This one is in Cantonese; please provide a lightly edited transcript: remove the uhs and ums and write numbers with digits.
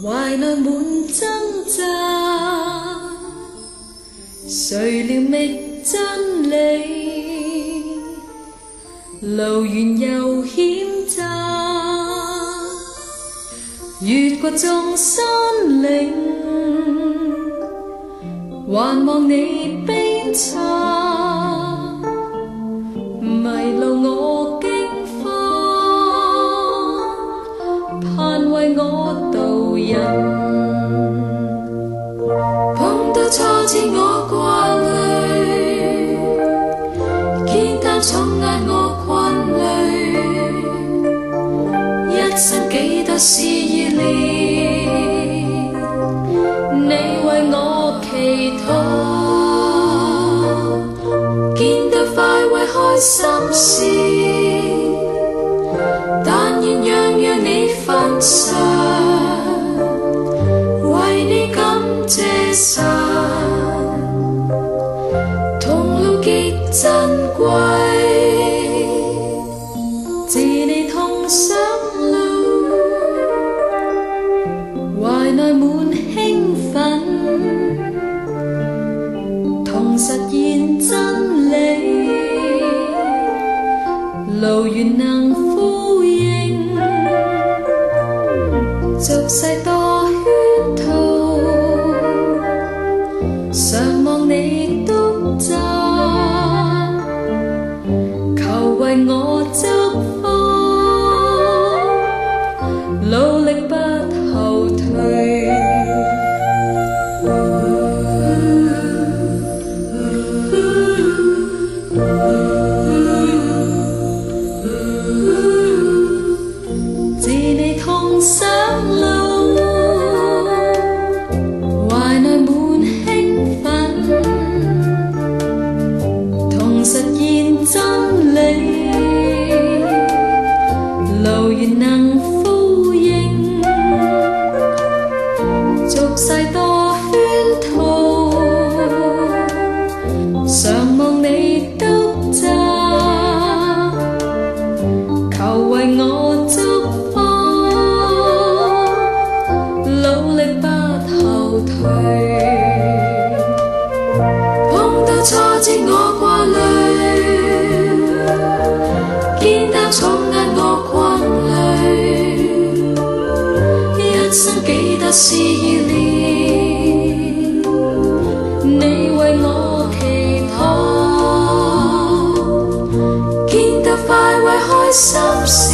懷內滿掙扎，誰料覓真理，路遠又險詐，越過眾山嶺，還望你鞭策，迷路我驚慌，盼為我導引。碰到挫折我掛慮，肩擔重壓我困累，一生幾多事要練，你為我祈禱，見得快慰開心事，但願樣樣你分享，為你感謝神，同路極珍貴，自你同上路，懷內滿興奮，同實現真理，路遠能呼應，俗世多圈套，常望你督責，求為我祝福，努力不後退。自你同上路，懷內滿興奮，同實現真理，路遠能呼應，俗世多圈套，常望你督責，求為我祝福，努力不後退。碰到挫折我掛慮，肩擔重壓我困累，一生幾多事要練，你為我祈禱，見得快慰開心事。